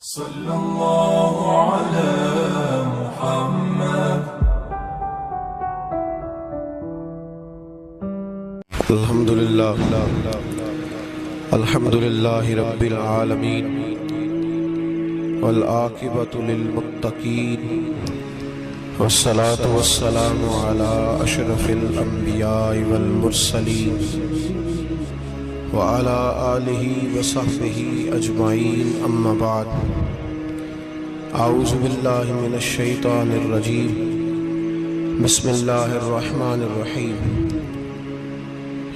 صلى الله على محمد. الحمد لله رب العالمين والعاقبة للمتقين والصلاة والسلام على أشرف الأنبياء والمرسلين وعلى آله وصحبه أجمعين أما بعد. أعوذ بالله من الشيطان الرجيم. بسم الله الرحمن الرحيم.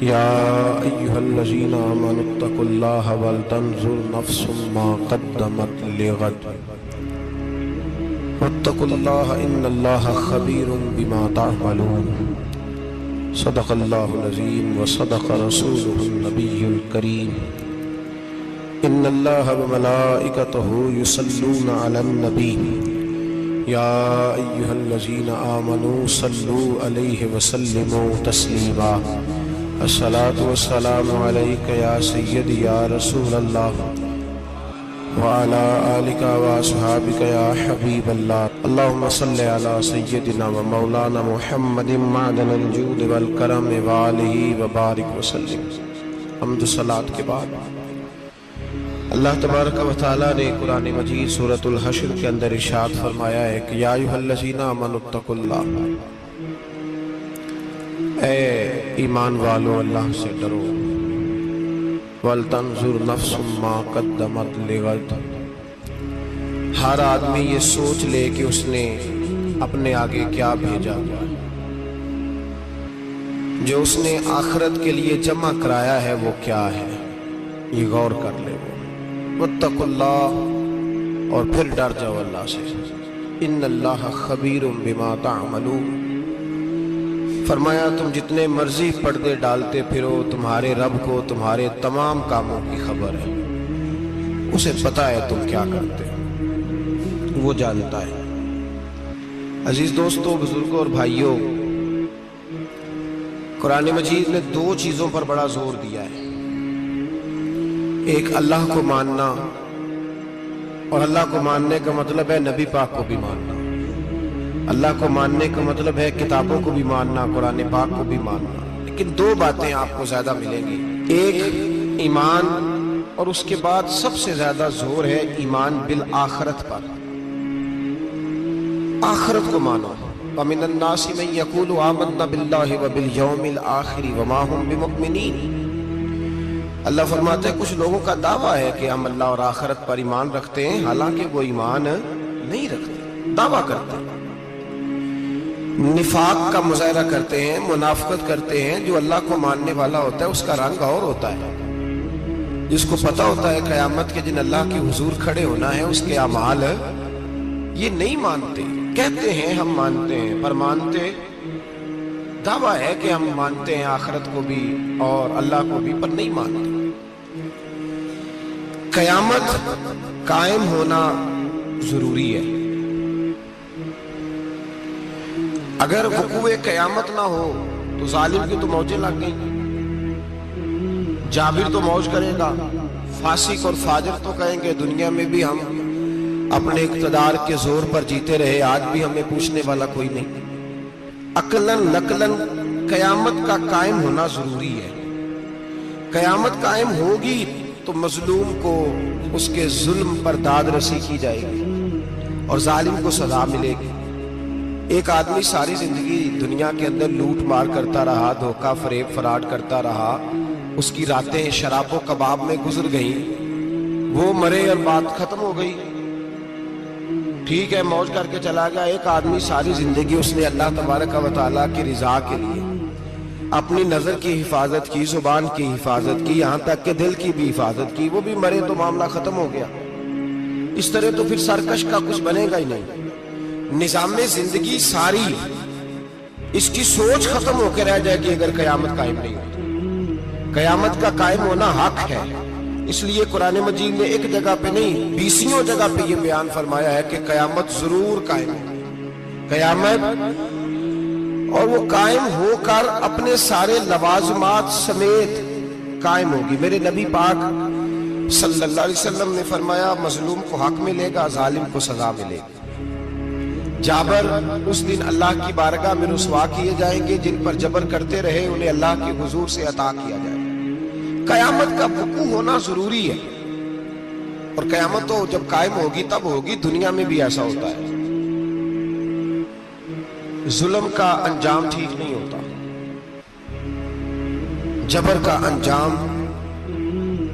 يا أيها الذين آمنوا اتقوا الله ولتنظر نفس ما قدمت لغد واتقوا الله إن الله خبير بما تعملون. صدق الله العظيم وصدق رسوله النبي الكريم. إن الله وملائكته يصلون على النبي يا أيها الذين آمنوا صلوا عليه وسلموا تسليما. الصلاة والسلام عليك يا سيدي يا رسول الله وعلى آلك وأصحابك يا حبيب الله. اللهم صل على سيدنا ومولانا محمد معدن الجود والکرم وآلہ وبارک وسلم. حمد و صلاۃ کے بعد اللہ تبارک و تعالیٰ نے قرآن مجید سورۃ الحشر کے اندر ارشاد فرمایا ہے کہ یا ایھا الذین آمنوا اتقوا اللہ، اے ایمان والو اللہ سے ڈرو. وَلْتَنْظُرْ نَفْسٌ مَا قَدَّمَتْ لِغَدٍ، ہر آدمی یہ سوچ لے کہ اس نے اپنے آگے کیا بھیجا، جو اس نے آخرت کے لیے جمع کرایا ہے وہ کیا ہے، یہ غور کر لے. وہ وَاتَّقُوا اللَّهَ، اور پھر ڈر جاؤ اللہ سے. إِنَّ اللَّهَ خَبِيرٌ بِمَا تَعْمَلُونَ، فرمایا تم جتنے مرضی پردے ڈالتے پھرو، تمہارے رب کو تمہارے تمام کاموں کی خبر ہے. اسے پتہ ہے تم کیا کرتے ہو، وہ جانتا ہے. عزیز دوستو، بزرگوں اور بھائیوں، قرآن مجید نے دو چیزوں پر بڑا زور دیا ہے. ایک اللہ کو ماننا، اور اللہ کو ماننے کا مطلب ہے نبی پاک کو بھی ماننا. اللہ کو ماننے کا مطلب ہے کتابوں کو بھی ماننا، قرآن پاک کو بھی ماننا. لیکن دو باتیں آپ کو زیادہ ملیں گی، ایک ایمان، اور اس کے بعد سب سے زیادہ زور ہے ایمان بالآخرت پر. آخرت کو مانو. وَمِنَ النَّاسِ مَن يَقُولُ آمَنَّا بِاللَّهِ وَبِالْيَوْمِ الْآخِرِ وَمَا هُمْ بِمُؤْمِنِينَ. اللہ فرماتے ہیں کچھ لوگوں کا دعویٰ ہے کہ ہم اللہ اور آخرت پر ایمان رکھتے ہیں، حالانکہ وہ ایمان نہیں رکھتے، دعویٰ کرتے ہیں، نفاق کا مظاہرہ کرتے ہیں، منافقت کرتے ہیں. جو اللہ کو ماننے والا ہوتا ہے اس کا رنگ اور ہوتا ہے. جس کو پتہ ہوتا ہے قیامت کے دن اللہ کے حضور کھڑے ہونا ہے، اس کے اعمال یہ نہیں مانتے. کہتے ہیں ہم مانتے ہیں، پر مانتے، دعویٰ ہے کہ ہم مانتے ہیں آخرت کو بھی اور اللہ کو بھی، پر نہیں مانتے. قیامت قائم ہونا ضروری ہے. اگر وقوع قیامت نہ ہو تو ظالم کی تو موجیں لگ گئی، جابر تو موج کرے گا، فاسق اور فاجر تو کہیں گے دنیا میں بھی ہم اپنے اقتدار کے زور پر جیتے رہے، آج بھی ہمیں پوچھنے والا کوئی نہیں. عقلاً نقلاً قیامت کا قائم ہونا ضروری ہے. قیامت قائم ہوگی تو مظلوم کو اس کے ظلم پر داد رسی کی جائے گی اور ظالم کو سزا ملے گی. ایک آدمی ساری زندگی دنیا کے اندر لوٹ مار کرتا رہا، دھوکہ فریب فراڈ کرتا رہا، اس کی راتیں شراب و کباب میں گزر گئیں، وہ مرے اور بات ختم ہو گئی، ٹھیک ہے موج کر کے چلا گیا. ایک آدمی ساری زندگی اس نے اللہ تبارک و تعالیٰ کی رضا کے لیے اپنی نظر کی حفاظت کی، زبان کی حفاظت کی، یہاں تک کہ دل کی بھی حفاظت کی، وہ بھی مرے تو معاملہ ختم ہو گیا. اس طرح تو پھر سرکش کا کچھ بنے گا ہی نہیں. نظام زندگی ساری اس کی سوچ ختم ہو کے رہ جائے گی اگر قیامت قائم نہیں ہوتی. قیامت کا قائم ہونا حق ہے. اس لیے قرآن مجید نے ایک جگہ پہ نہیں 20 جگہ پہ یہ بیان فرمایا ہے کہ قیامت ضرور قائم ہے. قیامت، اور وہ قائم ہو کر اپنے سارے لوازمات سمیت قائم ہوگی. میرے نبی پاک صلی اللہ علیہ وسلم نے فرمایا مظلوم کو حق ملے گا، ظالم کو سزا ملے گی۔ جابر اس دن اللہ کی بارگاہ میں رسوا کیے جائیں گے، جن پر جبر کرتے رہے انہیں اللہ کے حضور سے عطا کیا جائے گا۔ قیامت کا وقوع ہونا ضروری ہے، اور قیامت تو جب قائم ہوگی تب ہوگی، دنیا میں بھی ایسا ہوتا ہے۔ ظلم کا انجام ٹھیک نہیں ہوتا، جبر کا انجام،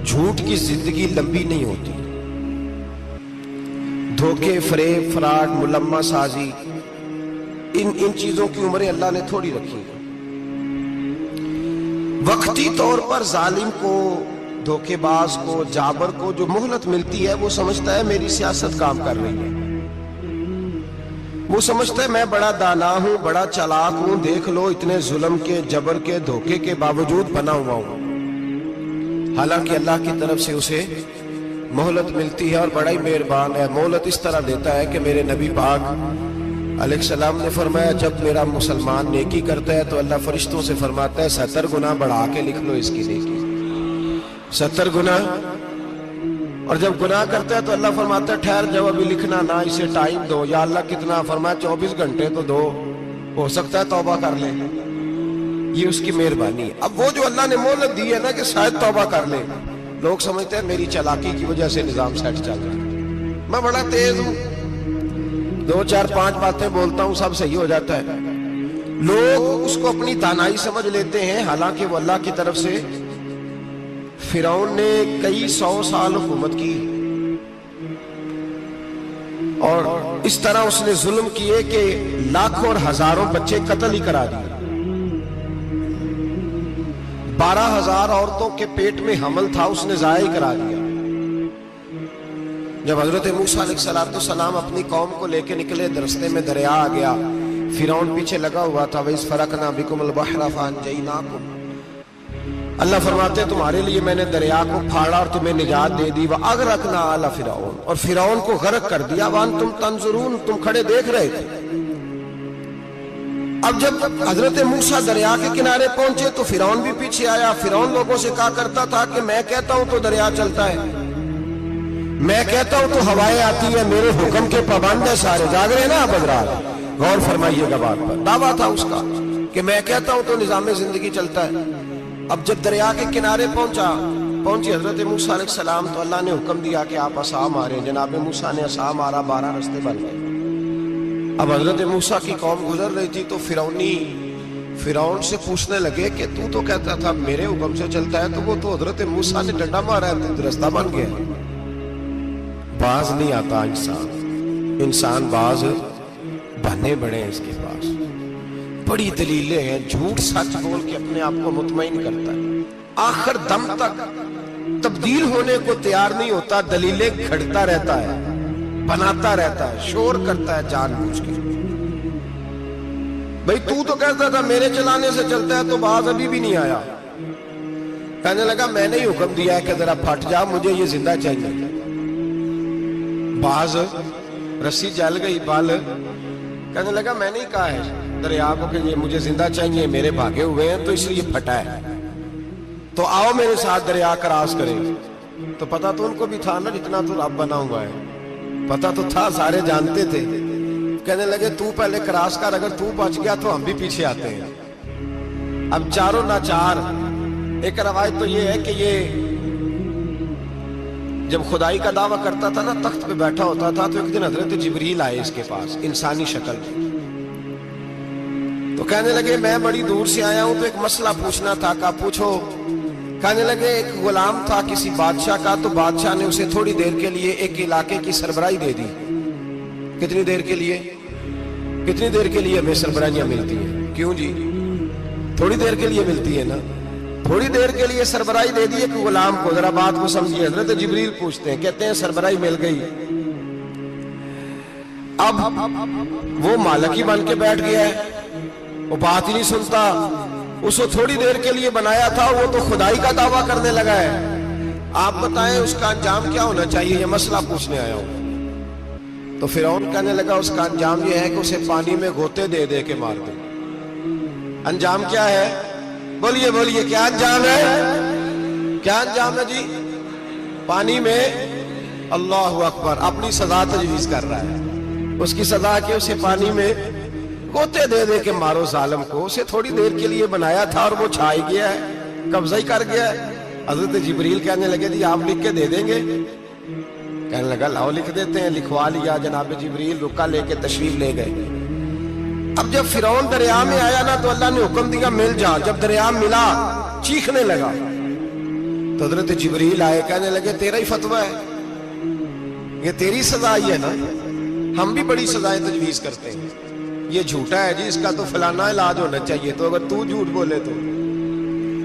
جھوٹ کی زندگی لمبی نہیں ہوتی، دھوکے، فریب، فراڈ، ملمہ سازی، ان چیزوں کی عمریں اللہ نے تھوڑی رکھی ہیں۔ وقتی طور پر ظالم کو، دھوکے باز کو، جابر کو جو مہلت ملتی ہے وہ سمجھتا ہے میری سیاست کام کر رہی ہے، وہ سمجھتا ہے میں بڑا دانا ہوں، بڑا چالاک ہوں، دیکھ لو اتنے ظلم کے، جبر کے، دھوکے کے باوجود بنا ہوا ہوں۔ حالانکہ اللہ کی طرف سے اسے مہلت ملتی ہے، اور بڑا ہی مہربان ہے، مہلت اس طرح دیتا ہے کہ میرے نبی پاک علیہ السلام نے فرمایا جب میرا مسلمان نیکی کرتا ہے تو اللہ فرشتوں سے فرماتا ہے 70 گنا بڑھا کے لکھ لو اس کی نیکی، 70 گنا۔ اور جب گناہ کرتا ہے تو اللہ فرماتا ہے ٹھہر جاؤ، ابھی لکھنا نہ، اسے ٹائم دو۔ یا اللہ کتنا؟ فرمایا 24 گھنٹے تو دو، ہو سکتا ہے توبہ کر لے، یہ اس کی مہربانی ہے۔ اب وہ جو اللہ نے مہلت دی ہے نا کہ شاید توبہ کر لے، لوگ سمجھتے ہیں میری چالاکی کی وجہ سے نظام سیٹ چل رہا ہے، میں بڑا تیز ہوں، 2 4 5 باتیں بولتا ہوں سب صحیح ہو جاتا ہے۔ لوگ اس کو اپنی دانائی سمجھ لیتے ہیں، حالانکہ وہ اللہ کی طرف سے۔ فرعون نے کئی 100 سال حکومت کی، اور اس طرح اس نے ظلم کیے کہ لاکھوں اور ہزاروں بچے قتل ہی کرا دیے، 12,000 عورتوں کے پیٹ میں حمل تھا اس نے ضائع کرا دیا۔ جب حضرت موسیٰ علیہ السلام اپنی قوم کو لے کے نکلے، راستے میں دریا آ گیا، فرعون پیچھے لگا ہوا تھا، وَإِذْ فَرَقْنَا بِكُمُ الْبَحْرَ فَأَنْجَيْنَاكُمْ، اللہ فرماتے تمہارے لیے میں نے دریا کو پھاڑا اور تمہیں نجات دے دی، وَأَغْرَقْنَا آلَ فِرْعَوْنَ، اور فرعون کو غرق کر دیا، وَأَنْتُمْ تَنْظُرُونَ، تم کھڑے دیکھ رہے تھے۔ اب جب حضرت موسیٰ دریا کے کنارے پہنچے تو فرعون بھی پیچھے آیا۔ فرعون لوگوں سے کہا کرتا تھا کہ میں کہتا ہوں تو دریا چلتا ہے، میں کہتا ہوں تو ہوائیں آتی ہیں، میرے حکم کے پابند ہے سارے۔ جاگ رہے ہیں نا آپ حضرات، غور فرمائیے گا بات پر۔ دعویٰ تھا اس کا کہ میں کہتا ہوں تو نظام زندگی چلتا ہے۔ اب جب دریا کے کنارے پہنچی حضرت موسیٰ علیہ السلام تو اللہ نے حکم دیا کہ آپ عصا ماریں۔ جناب موسیٰ نے عصا مارا، 12 رستے بن گئے۔ اب حضرت موسیٰ کی قوم گزر رہی تھی تو فرعون سے پوچھنے لگے کہ تو کہتا تھا میرے حکم سے چلتا ہے، تو وہ تو حضرت موسیٰ نے ڈنڈا مارا ہے تو رستہ بن گیا۔ باز نہیں آتا انسان باز بنے بڑے ہیں اس کے پاس، بڑی دلیلیں ہیں، جھوٹ سچ بول کے اپنے آپ کو مطمئن کرتا ہے، آخر دم تک تبدیل ہونے کو تیار نہیں ہوتا، دلیلیں گھڑتا رہتا ہے، بناتا رہتا ہے، شور کرتا ہے جان بوجھ کے۔ بھئی تو کہتا تھا میرے چلانے سے چلتا ہے، تو باز ابھی بھی نہیں آیا۔ کہنے لگا میں نے ہی حکم دیا ہے کہ ذرا پھٹ جا، مجھے یہ زندہ چاہیے۔ باز رسی جل گئی، بال کہنے لگا میں نے ہی کہا ہے دریا کو کہ یہ مجھے زندہ چاہیے، میرے بھاگے ہوئے ہیں تو اس لیے پھٹا ہے، تو آؤ میرے ساتھ دریا کراس کریں۔ تو پتا تو ان کو بھی تھا نا، جتنا تو رب بنا ہوا ہے، پتا تو تھا، سارے جانتے تھے۔ کہنے لگے تو پہلے کراس کر، اگر تو بچ گیا تو ہم بھی پیچھے آتے ہیں۔ اب چاروں ناچار۔ ایک روایت تو یہ ہے کہ یہ جب خدائی کا دعویٰ کرتا تھا نا، تخت پہ بیٹھا ہوتا تھا، تو ایک دن حضرت جبریل آئے اس کے پاس انسانی شکل میں، تو کہنے لگے میں بڑی دور سے آیا ہوں تو ایک مسئلہ پوچھنا تھا۔ کہا پوچھو۔ کہنے لگے ایک غلام تھا کسی بادشاہ کا، تو بادشاہ نے اسے تھوڑی دیر کے لیے ایک علاقے کی سربراہی دے دی۔ کتنی دیر کے لیے ہمیں سربراہیاں ملتی ہیں؟ کیوں جی؟ تھوڑی دیر کے لیے ملتی ہے نا، تھوڑی دیر کے لیے سربراہی دے دی ایک غلام کو۔ ذرا بات کو سمجھیے، حضرت جبریل پوچھتے ہیں، کہتے ہیں سربراہی مل گئی، اب وہ مالک ہی بن کے بیٹھ گیا ہے، وہ بات ہی نہیں سنتا، اس کو تھوڑی دیر کے لیے بنایا تھا، وہ تو خدائی کا دعویٰ کرنے لگا ہے۔ آپ بتائیں اس کا انجام کیا ہونا چاہیے؟ یہ مسئلہ پوچھنے آیا ہوں۔ تو فرعون کہنے لگا اس کا انجام یہ ہے کہ اسے پانی میں غوطے دے دے کے مار دے۔ انجام کیا ہے؟ بولیے کیا انجام ہے؟ کیا انجام ہے جی؟ پانی میں اللہ اکبر اپنی سزا تجویز کر رہا ہے. اس کی سزا کہ اسے پانی میں غوطے دے دے کے مارو ظالم کو. اسے تھوڑی دیر کے لیے بنایا تھا اور وہ چھائی گیا ہے, قبضہ ہی کر گیا ہے. حضرت جبریل کہنے لگے جی آپ لکھ کے دے دیں گے؟ کہنے لگا لاؤ لکھ دیتے ہیں. لکھوا لیا. جناب جبریل رکا لے کے تشریف لے گئے. اب جب فرعون دریا میں آیا نا تو اللہ نے حکم دیا مل جا. جب دریا ملا چیخنے لگا تو حضرت جبریل آئے, کہنے لگے تیرا ہی فتویٰ ہے, یہ تیری سزا ہی ہے نا. ہم بھی بڑی سزائیں تجویز کرتے ہیں. یہ جھوٹا ہے جی, اس کا تو فلانا علاج ہونا چاہیے, تو اگر تو جھوٹ بولے تو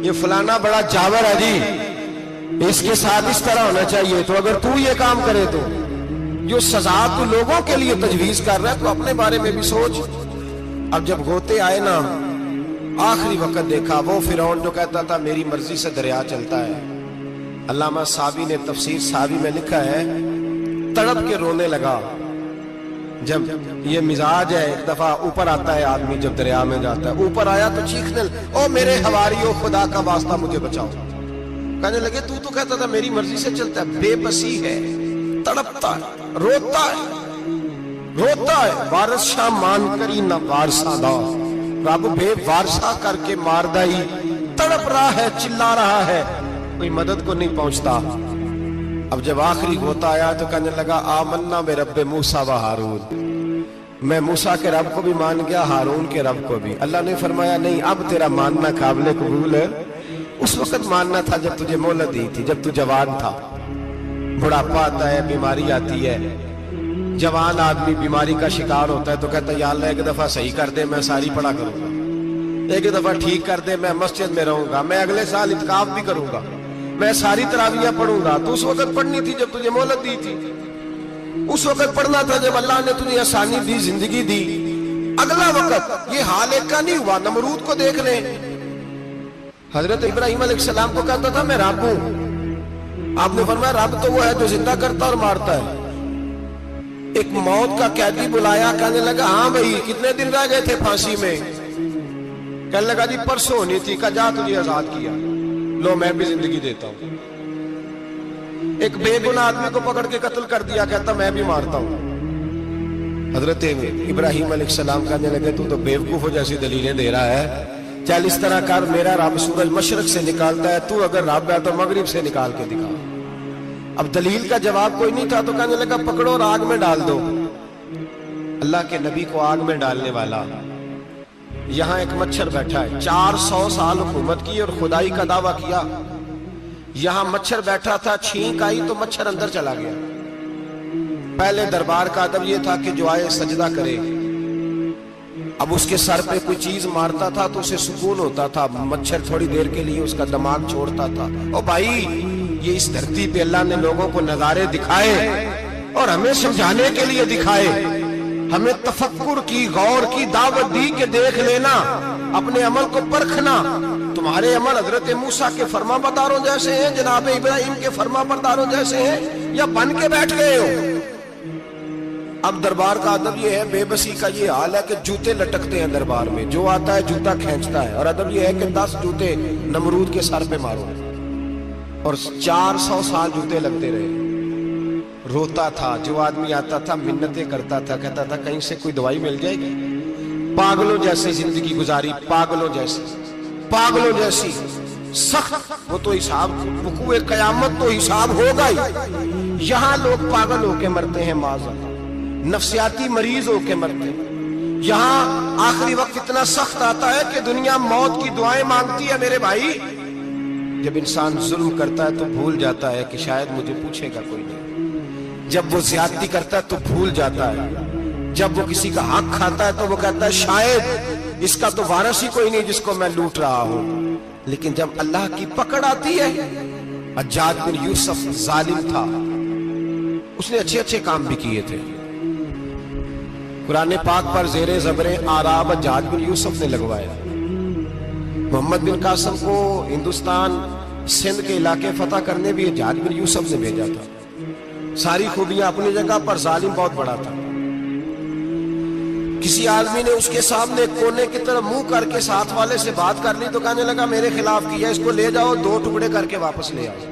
یہ فلانا بڑا جاور ہے جی, اس کے ساتھ اس طرح ہونا چاہیے, تو اگر تو یہ کام کرے تو جو سزا تو لوگوں کے لیے تجویز کر رہا ہے تو اپنے بارے میں بھی سوچ. اب جب غوطے آئے نا آخری وقت دیکھا وہ فرعون جو کہتا تھا میری مرضی سے دریا چلتا ہے. علامہ صاوی نے تفسیر صاوی میں لکھا ہے تڑپ کے رونے لگا. جب یہ مزاج ہے, ایک دفعہ اوپر آتا ہے آدمی جب دریا میں جاتا ہے, اوپر آیا تو چیخنے او میرے حواریو خدا کا واسطہ مجھے بچاؤ. کہنے لگے تو کہتا تھا میری مرضی سے چلتا ہے. بے بسی ہے, تڑپتا ہے, روتا ہے. وارث شاہ مان کری نہ وارثہ دا, رب بے وارثہ کر کے مار دائی. تڑپ رہا ہے, چلا رہا ہے, کوئی مدد کو نہیں پہنچتا. اب جب آخری غوطہ آیا تو کہنے لگا آمنا بے رب موسیٰ و ہارون, میں موسیٰ کے رب کو بھی مان گیا, ہارون کے رب کو بھی. اللہ نے فرمایا نہیں, اب تیرا ماننا قابل قبول ہے. اس وقت ماننا تھا جب تجھے مہلت دی تھی, جب تو جوان تھا. بڑھاپا آتا ہے, بیماری آتی ہے, جوان آدمی بیماری کا شکار ہوتا ہے تو کہتا ہے یا اللہ ایک دفعہ صحیح کر دے, میں ساری پڑھا کروں گا. ایک دفعہ ٹھیک کر دے, میں مسجد میں رہوں گا, میں اگلے سال اعتکاف بھی کروں گا, میں ساری تراویح پڑھوں گا. تو اس وقت پڑھنی تھی جب تجھے مہلت دی تھی. اس وقت پڑھنا تھا جب اللہ نے تجھے آسانی دی, زندگی دی. اگلا وقت یہ حال ایک کا نہیں ہوا. نمرود کو دیکھ لیں, حضرت ابراہیم علیہ السلام کو کہتا تھا میں رب ہوں. آپ نے فرمایا رب تو وہ ہے جو زندہ کرتا اور مارتا ہے. ایک موت کا قیدی بلایا, کہنے لگا ہاں بھائی کتنے دن رہ گئے تھے پھانسی میں؟ کہنے لگا جی پرسوں ہونی تھی. کہا جا تجھے آزاد کیا, لو میں بھی زندگی دیتا ہوں. ایک بے گناہ آدمی کو پکڑ کے قتل کر دیا, کہتا میں بھی مارتا ہوں. حضرت ابراہیم علیہ السلام کہنے لگے تو بیوقوفوں جیسی دلیلیں دے رہا ہے. چل اس طرح کر, میرا رب سورج مشرق سے نکالتا ہے, تو اگر رب ہے تو مغرب سے نکال کے دکھا. اب دلیل کا جواب کوئی نہیں تھا تو کہنے لگا پکڑو اور آگ میں ڈال دو. اللہ کے نبی کو آگ میں ڈالنے والا. یہاں ایک مچھر بیٹھا ہے, 400 سال حکومت کی اور خدائی کا دعویٰ کیا. یہاں مچھر بیٹھا تھا, چھینک آئی تو مچھر اندر چلا گیا. پہلے دربار کا ادب یہ تھا کہ جو آئے سجدہ کرے. اب اس کے سر پہ کوئی چیز مارتا تھا تو اسے سکون ہوتا تھا. مچھر تھوڑی دیر کے لیے اس کا دماغ چھوڑتا تھا. او بھائی یہ اس دھرتی پہ اللہ نے لوگوں کو نظارے دکھائے اور ہمیں سمجھانے کے لیے دکھائے. ہمیں تفکر کی, غور کی دعوت دی کہ دیکھ لینا, اپنے عمل کو پرکھنا. تمہارے عمل حضرت موسیٰ کے فرما برداروں جیسے ہیں, جناب ابراہیم کے فرما برداروں جیسے ہیں, یا بن کے بیٹھ گئے ہو؟ اب دربار کا ادب یہ ہے, بے بسی کا یہ حال ہے کہ جوتے لٹکتے ہیں دربار میں, جو آتا ہے جوتا کھینچتا ہے. اور ادب یہ ہے کہ 10 جوتے نمرود کے سر پہ مارو. اور 400 سال جوتے لگتے رہے. روتا تھا, جو آدمی آتا تھا منتیں کرتا تھا, کہتا تھا کہیں سے کوئی دوائی مل جائے گی. پاگلوں جیسی زندگی گزاری, پاگلوں جیسی سخت. وہ تو حساب, وقوع قیامت تو حساب ہوگا ہی. یہاں لوگ پاگل ہو کے مرتے ہیں, معذرت, نفسیاتی مریض ہو کے مرتے ہیں. یہاں آخری وقت اتنا سخت آتا ہے کہ دنیا موت کی دعائیں مانگتی ہے. میرے بھائی جب انسان ظلم کرتا ہے تو بھول جاتا ہے کہ شاید مجھے پوچھے گا کوئی نہیں. جب وہ زیادتی کرتا ہے تو بھول جاتا ہے. جب وہ کسی کا حق کھاتا ہے تو وہ کہتا ہے شاید اس کا تو وارث ہی کوئی نہیں جس کو میں لوٹ رہا ہوں. لیکن جب اللہ کی پکڑ آتی ہے, حجاج بن یوسف ظالم تھا, اس نے اچھے کام بھی کیے تھے. قرآن پاک پر زیر زبر آراب حجاج بن یوسف نے لگوایا. محمد بن قاسم کو ہندوستان سندھ کے علاقے فتح کرنے بھی حجاج بن یوسف نے بھیجا تھا. ساری خوبیاں اپنی جگہ پر, ظالم بہت بڑا تھا. کسی آدمی نے اس کے سامنے کونے کی طرف منہ کر کے ساتھ والے سے بات کر لی تو کہنے لگا میرے خلاف کیا, اس کو لے جاؤ, 2 ٹکڑے کر کے واپس لے آؤ.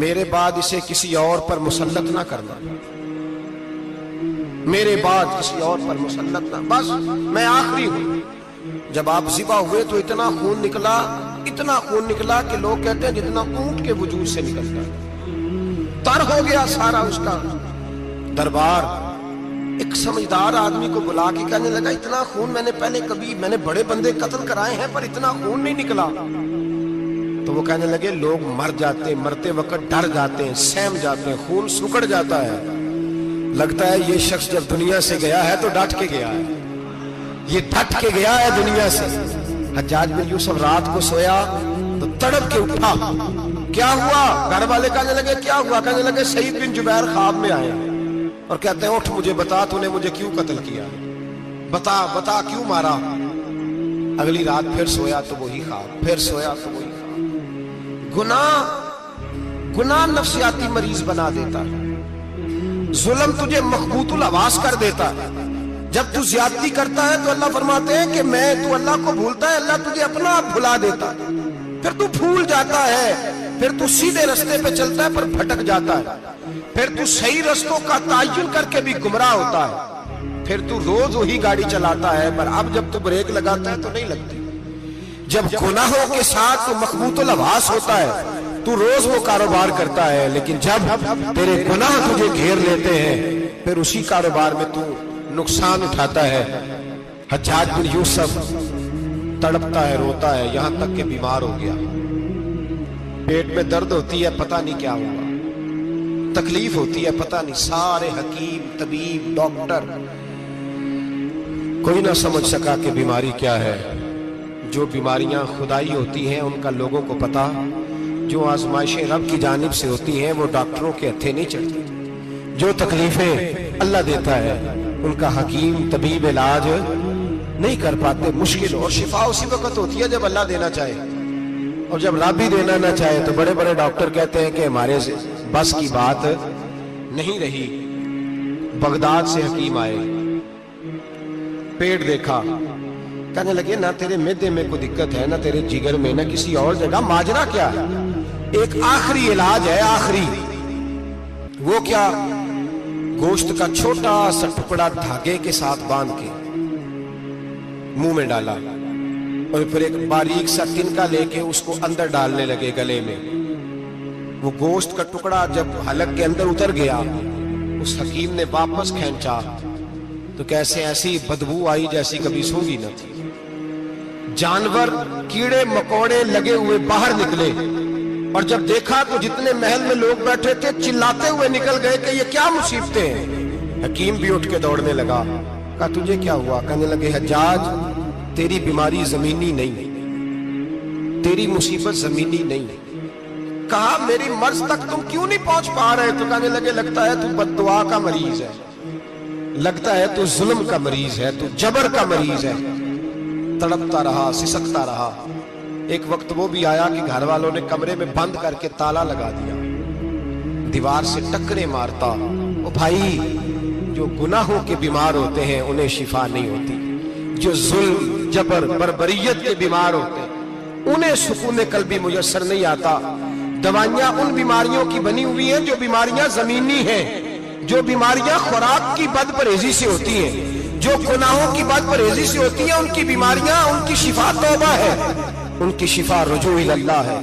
میرے بعد اسے کسی اور پر مسلط نہ کرنا، میرے بعد کسی اور پر مسلط نہ، بس میں آخری ہوں۔ جب آپ ذبح ہوئے تو اتنا خون نکلا کہ لوگ کہتے ہیں جتنا اونٹ کے وجود سے نکلتا ہے، تر ہو گیا سارا اس کا دربار۔ ایک سمجھدار آدمی کو بلا کے کہنے لگا اتنا خون میں نے بڑے بندے قتل کرائے ہیں پر اتنا خون نہیں نکلا۔ تو وہ کہنے لگے لوگ مر جاتے ہیں، مرتے وقت ڈر جاتے ہیں، سہم جاتے ہیں، خون سکڑ جاتا ہے، لگتا ہے یہ شخص جب دنیا سے گیا ہے تو ڈٹ کے گیا ہے، یہ ڈٹ کے گیا ہے دنیا سے۔ حجاج بن یوسف رات کو سویا تو تڑپ کے اٹھا، کیا ہوا؟ گھر والے کہنے لگے کیا ہوا؟ کہنے لگے سعید بن جبیر خواب میں آئے اور کہتے ہیں اٹھ مجھے بتا تو نے مجھے کیوں قتل کیا، بتا کیوں مارا؟ اگلی رات پھر سویا تو وہی خواب، پھر سویا تو وہی خواب۔ گناہ نفسیاتی مریض بنا دیتا ہے، ظلم تجھے مخبوط الحواس کر دیتا ہے۔ جب تو زیادتی کرتا ہے تو اللہ فرماتے ہیں کہ تو اللہ کو بھولتا ہے، اللہ تجھے اپنا آپ بھلا دیتا ہے، پھر تو بھول جاتا ہے، پھر تو سیدھے رستے پہ چلتا ہے پر بھٹک جاتا ہے، پھر تو صحیح رستوں کا تعین کر کے بھی گمراہ ہوتا ہے، پھر تو روز وہی گاڑی چلاتا ہے پر اب جب تو بریک لگاتا ہے تو نہیں لگتی۔ جب گناہوں کے ساتھ تو مخبوط الحواس ہوتا ہے تو روز وہ کاروبار کرتا ہے، لیکن جب تیرے گناہ تجھے گھیر لیتے ہیں پھر اسی کاروبار میں تو نقصان اٹھاتا ہے۔ حجاج بن یوسف تڑپتا ہے، روتا ہے، یہاں تک کہ بیمار ہو گیا، پیٹ میں درد ہوتی ہے، پتہ نہیں کیا ہوا، تکلیف ہوتی ہے، پتہ نہیں، سارے حکیم طبیب ڈاکٹر کوئی نہ سمجھ سکا کہ بیماری کیا ہے۔ جو بیماریاں خدائی ہوتی ہیں ان کا لوگوں کو پتا، جو آزمائشیں رب کی جانب سے ہوتی ہیں وہ ڈاکٹروں کے ہتھے نہیں چڑھتی، جو تکلیفیں اللہ دیتا ہے ان کا حکیم طبیب علاج نہیں کر پاتے، مشکل، اور شفا اسی وقت ہوتی ہے جب اللہ دینا چاہے، اور جب رب ہی دینا نہ چاہے تو بڑے بڑے ڈاکٹر کہتے ہیں کہ ہمارے بس کی بات نہیں رہی۔ بغداد سے حکیم آئے، پیٹ دیکھا، کہنے لگے نہ تیرے معدے میں کوئی دقت ہے، نہ تیرے جگر میں، نہ کسی اور جگہ، ماجرا کیا ہے؟ ایک آخری علاج ہے، آخری، وہ کیا؟ گوشت کا چھوٹا سا ٹکڑا دھاگے کے ساتھ باندھ کے منہ میں ڈالا اور پھر ایک باریک سا تنکا لے کے اس کو اندر ڈالنے لگے گلے میں۔ وہ گوشت کا ٹکڑا جب حلق کے اندر اتر گیا، اس حکیم نے واپس کھینچا تو کیسے ایسی بدبو آئی جیسی کبھی سونگی نہ تھی۔ جانور کیڑے مکوڑے لگے ہوئے باہر نکلے، اور جب دیکھا تو جتنے محل میں لوگ بیٹھے تھے چلاتے ہوئے نکل گئے کہ یہ کیا مصیبتیں ہیں۔ حکیم بھی اٹھ کے دوڑنے لگا، کہا تجھے کیا ہوا؟ کہنے لگے حجاج تیری بیماری زمینی نہیں، تیری مصیبت زمینی نہیں۔ کہا میری مرض تک تم کیوں نہیں پہنچ پا رہے؟ تو کہنے لگے لگتا ہے تو بد دعا کا مریض ہے، لگتا ہے تو ظلم کا مریض ہے، تو جبر کا مریض ہے۔ تڑپتا رہا، سسکتا رہا۔ ایک وقت وہ بھی آیا کہ گھر والوں نے کمرے میں بند کر کے تالا لگا دیا، دیوار سے ٹکرے مارتا۔ او بھائی، جو گناہوں کے بیمار ہوتے ہیں انہیں شفا نہیں ہوتی، جو ظلم جبر بربریت کے بیمار ہوتے ہیں انہیں سکون قلبی میسر نہیں آتا۔ دوائیاں ان بیماریوں کی بنی ہوئی ہیں جو بیماریاں زمینی ہیں، جو بیماریاں خوراک کی بد پرہیزی سے ہوتی ہیں، جو گناہوں کی بد پرہیزی سے ہوتی ہیں، ان کی بیماریاں، ان کی شفا توبہ ہے، ان کی شفا رجوع اللہ ہے،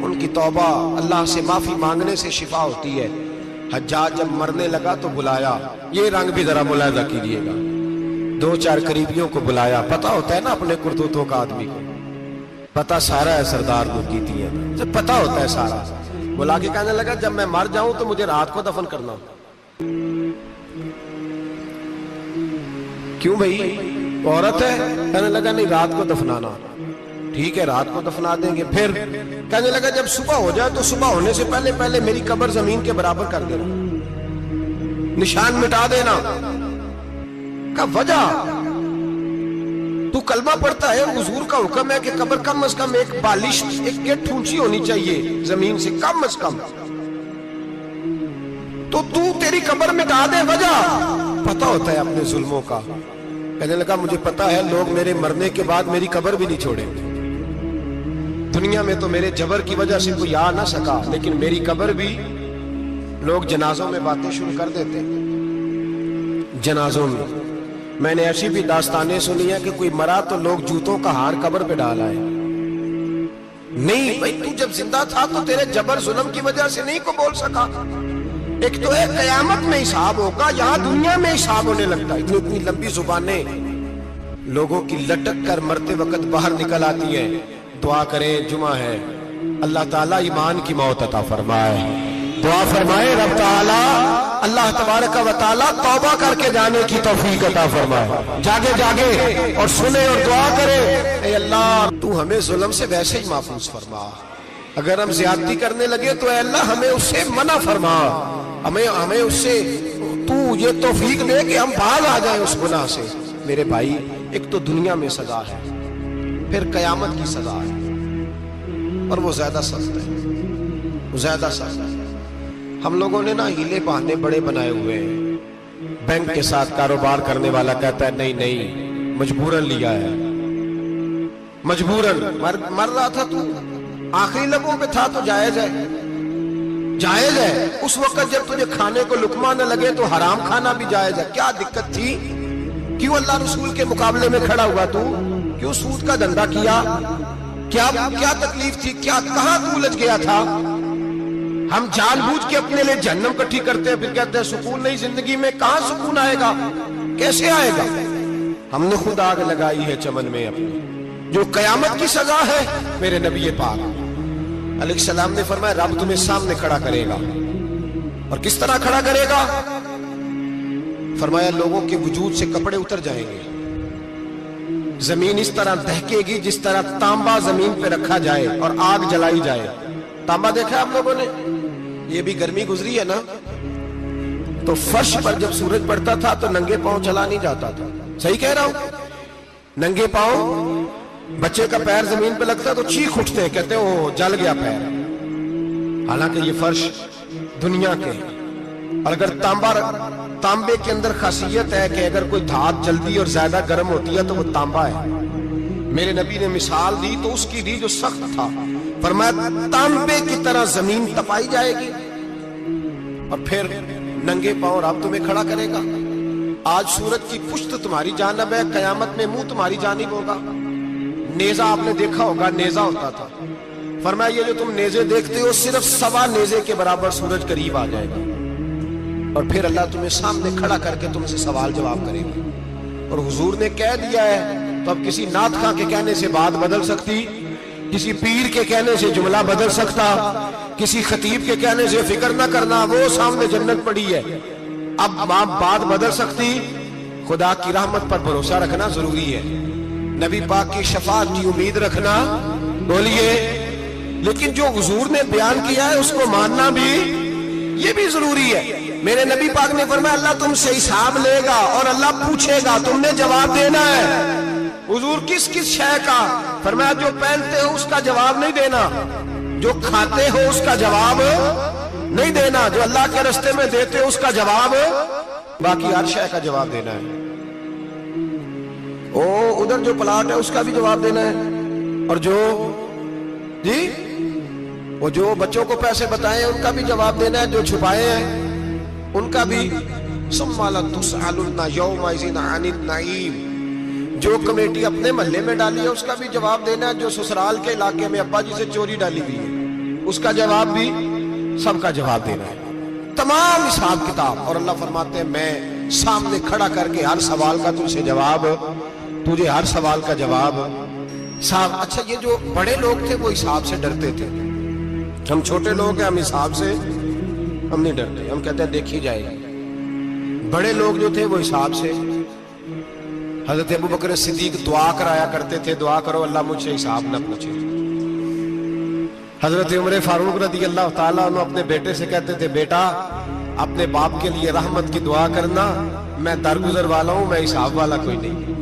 ان کی توبہ اللہ سے معافی مانگنے سے شفا ہوتی ہے۔ حجاج جب مرنے لگا تو بلایا، یہ رنگ بھی ذرا ملاحظہ کیجیے گا، دو چار قریبیوں کو بلایا، پتہ ہوتا ہے نا اپنے کرتوتوں کا آدمی کو، پتہ سارا ہے سردار کو کیتی ہے، جب پتہ ہوتا ہے سارا، بلا کے کہنے لگا جب میں مر جاؤں تو مجھے رات کو دفن کرنا۔ کیوں بھائی عورت ہے؟ کہنے لگا نہیں رات کو دفنانا۔ ٹھیک ہے رات کو دفنا دیں گے۔ پھر کہنے لگا جب صبح ہو جائے تو صبح ہونے سے پہلے پہلے میری قبر زمین کے برابر کر دینا، نشان مٹا دینا۔ کا وجہ تو کلمہ پڑھتا ہے، حضور کا حکم ہے کہ قبر کم از کم ایک بالش، ایک گٹھ اونچی ہونی چاہیے زمین سے کم از کم، تو تیری قبر مٹا دے۔ وجہ پتہ ہوتا ہے اپنے ظلموں کا، کہنے لگا مجھے پتا ہے لوگ میرے مرنے کے بعد میری قبر بھی نہیں چھوڑیں گے. دنیا میں تو میرے جبر کی وجہ سے کوئی آ نہ سکا، لیکن میری قبر بھی لوگ جنازوں میں باتیں شروع کر دیتے ہیں. جنازوں میں نے ایسی بھی داستانیں سنی ہیں کہ کوئی مرا تو لوگ جوتوں کا ہار قبر پہ ڈالا ہے. نہیں بھائی، تو جب زندہ تھا تو تیرے جبر ظلم کی وجہ سے نہیں کو بول سکا. ایک تو ہے قیامت میں حساب ہوگا، یہاں دنیا میں حساب ہونے لگتا ہے. اتنی لمبی زبانیں لوگوں کی لٹک کر مرتے وقت باہر نکل آتی ہیں. دعا کریں، جمعہ ہے، اللہ تعالیٰ ایمان کی موت عطا فرمائے. دعا فرمائے رب تعالیٰ اللہ تبارک و تعالیٰ توبہ کر کے جانے کی توفیق عطا فرمائے. جاگے جاگے اور سنے اور دعا کرے، اے اللہ تو ہمیں ظلم سے ویسے ہی محفوظ فرما. اگر ہم زیادتی کرنے لگے تو اے اللہ ہمیں اس سے منع فرما. ہمیں اس سے تو یہ توفیق دے کہ ہم باز آ جائیں اس گناہ سے. میرے بھائی، ایک تو دنیا میں سزا ہے، پھر قیامت کی سزا ہے، اور وہ زیادہ سخت ہے. وہ زیادہ سخت ہے. ہم لوگوں نے نا ہیلے بہانے بڑے بنائے ہوئے ہیں. بینک کے ساتھ کاروبار کرنے والا کہتا ہے نہیں مجبوراً لیا ہے، مجبوراً. مر رہا تھا تو آخری لبوں پہ تھا تو جائز ہے، جائز ہے. اس وقت جب تجھے کھانے کو لقمہ نہ لگے تو حرام کھانا بھی جائز ہے. کیا دقت تھی؟ کیوں اللہ رسول کے مقابلے میں کھڑا ہوا تو؟ کیوں سود کا دھندا کیا؟ کیا تکلیف تھی؟ کہاں تو الجھ گیا تھا؟ ہم جان بوجھ کے اپنے لیے جہنم کٹھی کرتے ہیں، پھر کہتے ہیں سکون نہیں زندگی میں. کہاں سکون آئے گا؟ کیسے آئے گا؟ ہم نے خود آگ لگائی ہے چمن میں اپنی. جو قیامت کی سزا ہے، میرے نبی پاک علیہ السلام نے فرمایا رب تمہیں سامنے کھڑا کرے گا. اور کس طرح کھڑا کرے گا؟ فرمایا لوگوں کے وجود سے کپڑے اتر جائیں گے، زمین اس طرح دہکے گی جس طرح تانبا زمین پہ رکھا جائے اور آگ جلائی جائے. تانبا دیکھا آپ لوگوں نے؟ یہ بھی گرمی گزری ہے نا، تو فرش پر جب سورج پڑتا تھا تو ننگے پاؤں چلا نہیں جاتا تھا. صحیح کہہ رہا ہوں؟ ننگے پاؤں، بچے کا پیر زمین پہ لگتا تو چیخ اٹھتے ہیں، کہتے ہیں وہ جل گیا پیر. حالانکہ یہ فرش دنیا کے. اور اگر تانبے کے اندر خاصیت ہے کہ اگر کوئی دھات جلدی اور زیادہ گرم ہوتی ہے تو وہ تانبا ہے. میرے نبی نے مثال دی تو اس کی دی جو سخت تھا. فرمایا تانبے کی طرح زمین تپائی جائے گی اور پھر ننگے پاؤں رب تمہیں کھڑا کرے گا. آج سورج کی پشت تمہاری جانب ہے، قیامت میں منہ تمہاری جانب ہوگا. نیزہ آپ نے دیکھا ہوگا، نیزہ ہوتا تھا. فرمایا یہ جو تم نیزے دیکھتے ہو صرف 1.25 نیزے کے برابر سورج قریب آ جائے گا، اور پھر اللہ تمہیں سامنے کھڑا کر کے تم سے سوال جواب کرے گا. اور حضور نے کہہ دیا ہے تو اب کسی نعت خواں کے کہنے سے بات بدل سکتی، کسی پیر کے کہنے سے جملہ بدل سکتا، کسی خطیب کے کہنے سے فکر نہ کرنا وہ سامنے جنت پڑی ہے، اب بات بدل سکتی. خدا کی رحمت پر بھروسہ رکھنا ضروری ہے، نبی پاک کی شفاعت کی امید رکھنا. بولیے. لیکن جو حضور نے بیان کیا ہے اس کو ماننا بھی یہ بھی ضروری ہے. میرے نبی پاک نے فرمایا اللہ تم سے حساب لے گا اور اللہ پوچھے گا، تم نے جواب دینا ہے. حضور کس شے کا؟ فرمایا جو پہنتے ہو اس کا جواب نہیں دینا، جو کھاتے ہو اس کا جواب نہیں دینا، جو اللہ کے رستے میں دیتے ہو اس کا جواب، باقی ہر شے کا جواب دینا ہے. ادھر جو پلاٹ ہے اس کا بھی جواب دینا ہے، اور وہ جو بچوں کو پیسے بتائے ان کا بھی جواب دینا ہے، جو چھپائے ہیں ان کا بھی. ثم لتسألن یومئذ عن النعیم. جو کمیٹی اپنے محلے میں ڈالی ہے اس کا بھی جواب دینا ہے، جو سسرال کے علاقے میں ابا جی سے چوری ڈالی ہوئی ہے اس کا جواب بھی، سب کا جواب دینا ہے. تمام حساب کتاب. اور اللہ فرماتے ہیں میں سامنے کھڑا کر کے ہر سوال کا تجھ سے جواب، تجھے ہر سوال کا جواب. اچھا یہ جو بڑے لوگ تھے وہ حساب سے ڈرتے تھے، ہم چھوٹے لوگ ہیں ہم حساب سے ہم نہیں ڈرتے، ہم کہتے ہیں دیکھی جائے گی. بڑے لوگ جو تھے وہ حساب سے. حضرت ابو بکر صدیق دعا کرایا کرتے تھے، دعا کرو اللہ مجھ سے حساب نہ پوچھے. حضرت عمر فاروق رضی اللہ تعالیٰ عنہ اپنے بیٹے سے کہتے تھے بیٹا اپنے باپ کے لیے رحمت کی دعا کرنا، میں درگزر والا ہوں، میں حساب والا کوئی نہیں.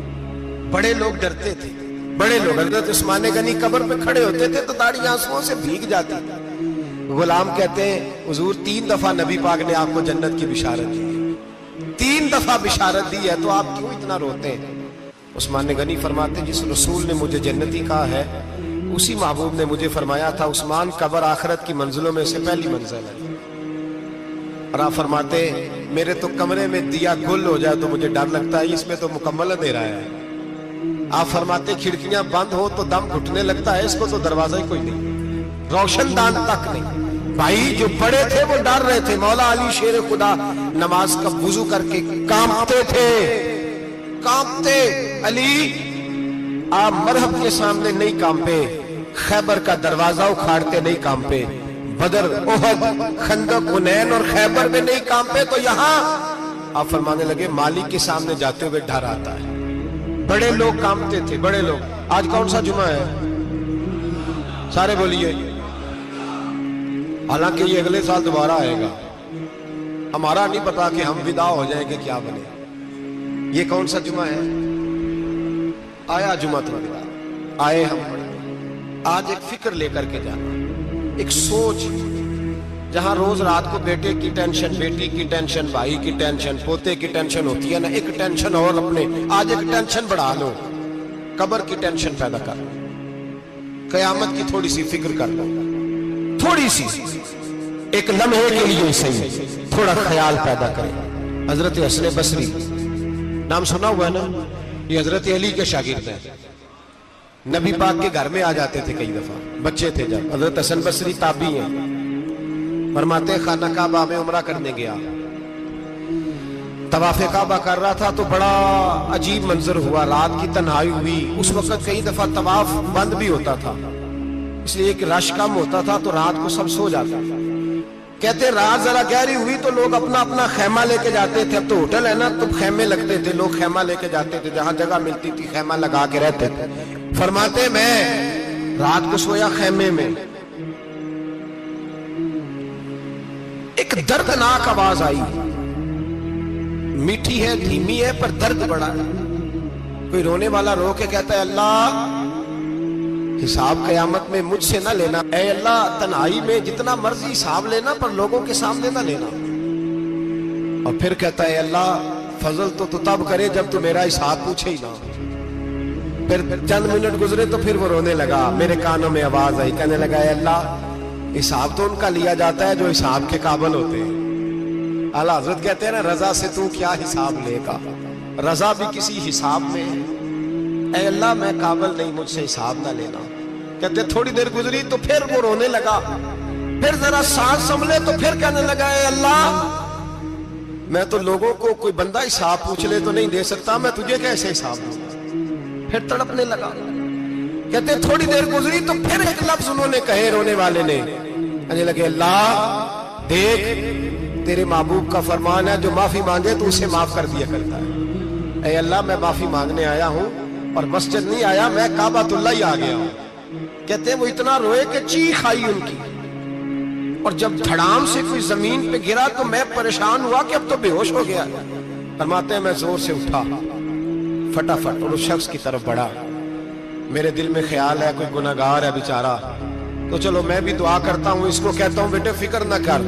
بڑے لوگ ڈرتے تھے. بڑے لوگ حضرت عثمان غنی قبر پہ کھڑے ہوتے تھے تو داڑھی آنسوؤں سے بھیگ جاتی. غلام کہتے ہیں حضور 3 دفعہ نبی پاک نے آپ کو جنت کی بشارت دی ہے، 3 دفعہ بشارت دی ہے تو آپ کیوں اتنا روتے ہیں؟ عثمان گنی فرماتے جس رسول نے مجھے جنتی کہا ہے اسی محبوب نے مجھے فرمایا تھا عثمان قبر آخرت کی منزلوں میں سے پہلی منزل ہے. اور آپ فرماتے میرے تو کمرے میں دیا گل ہو جائے تو مجھے ڈر لگتا ہے اس میں تو مکمل اندھیرا ہے. آپ فرماتے کھڑکیاں بند ہو تو دم گھٹنے لگتا ہے اس کو تو دروازہ ہی کوئی نہیں, روشن دان تک نہیں. بھائی جو بڑے تھے وہ ڈر رہے تھے. مولا علی شیر خدا نماز کا وضو کر کے کانپتے تھے, کانپتے. علی آپ مرحب کے سامنے نہیں کانپے, خیبر کا دروازہ اکھاڑتے نہیں کانپے, بدر احد خندق حنین اور خیبر میں نہیں کانپے, تو یہاں آپ فرمانے لگے مالک کے سامنے جاتے ہوئے ڈر آتا ہے. بڑے لوگ کانپتے تھے, بڑے لوگ. آج کون سا جمعہ ہے؟ سارے بولیے. حالانکہ یہ اگلے سال دوبارہ آئے گا, ہمارا نہیں پتا کہ ہم ودا ہو جائیں گے کیا بنے. یہ کون سا جمعہ ہے؟ آیا جمعہ تو آئے ہم. آج ایک فکر لے کر کے جانا, ایک سوچ. جہاں روز رات کو بیٹے کی ٹینشن, بیٹی کی ٹینشن, بھائی کی ٹینشن, پوتے کی ٹینشن ہوتی ہے نا, ایک ٹینشن اور اپنے آج ایک ٹینشن بڑھا لو, قبر کی ٹینشن پیدا کر لو, قیامت کی تھوڑی سی فکر کر لو, تھوڑی سی, ایک لمحے کے لیے صحیح تھوڑا خیال پیدا کرے. حضرت حسن بصری نام سنا ہوا ہے نا, یہ حضرت علی کے شاگرد ہیں. نبی پاک کے گھر میں آ جاتے تھے کئی دفعہ, بچے تھے جب. حضرت حسن بصری تابعی ہیں. فرماتے خانہ کعبہ میں عمرہ کرنے گیا, طواف کعبہ کر رہا تھا تو بڑا عجیب منظر ہوا. رات کی تنہائی ہوئی. اس وقت کئی دفعہ طواف بند بھی ہوتا تھا, اس لیے کہ رش کم ہوتا تھا تو رات کو سب سو جاتا تھا. کہتے رات ذرا گہری ہوئی تو لوگ اپنا اپنا خیمہ لے کے جاتے تھے. اب تو ہوٹل ہے نا تو خیمے لگتے تھے, لوگ خیمہ لے کے جاتے تھے, جہاں جگہ ملتی تھی خیمہ لگا کے رہتے تھے. فرماتے میں رات کو سویا خیمے میں, ایک دردناک آواز آئی. میٹھی ہے, دھیمی ہے, پر درد بڑا ہے. کوئی رونے والا رو کے کہتا ہے اللہ حساب قیامت میں مجھ سے نہ لینا, اے اللہ تنہائی میں جتنا مرضی حساب لینا پر لوگوں کے سامنے نہ لینا. اور پھر کہتا ہے اللہ فضل تو تب کرے جب تو میرا حساب پوچھے ہی نہ. پھر چند منٹ گزرے تو پھر وہ رونے لگا. میرے کانوں میں آواز آئی, کہنے لگا اے اللہ حساب تو ان کا لیا جاتا ہے جو حساب کے قابل ہوتے ہیں. اعلیٰ حضرت کہتے ہیں نا رضا سے تو کیا حساب لے گا, رضا بھی کسی حساب میں ہے. اے اللہ میں قابل نہیں, مجھ سے حساب نہ لینا. کہتے تھوڑی دیر گزری تو پھر وہ رونے لگا. پھر ذرا سانس سنبھلے تو پھر کہنے لگا اے اللہ میں تو لوگوں کو کوئی بندہ حساب پوچھ لے تو نہیں دے سکتا, میں تجھے کیسے حساب دوں. پھر تڑپنے لگا. کہتے تھوڑی دیر گزری تو پھر ایک لفظ انہوں نے کہے, رونے والے نے, کہنے لگے اللہ دیکھ تیرے محبوب کا فرمان ہے جو معافی مانگے تو اسے معاف کر دیا کرتا ہے. اے اللہ میں معافی مانگنے آیا ہوں اور مسجد نہیں آیا, میں کعبۃ اللہ ہی آ گیا ہوں. کہتے ہیں وہ اتنا روئے کہ چیخ آئی ان کی, اور جب دھڑام سے کوئی زمین پہ گرا تو میں پریشان ہوا کہ اب تو بے ہوش ہو گیا. فرماتے ہیں میں زور سے اٹھا فٹافٹ اور اس شخص کی طرف بڑھا. میرے دل میں خیال ہے کوئی گناہگار ہے بیچارہ, تو چلو میں بھی دعا کرتا ہوں, اس کو کہتا ہوں بیٹے فکر نہ کر,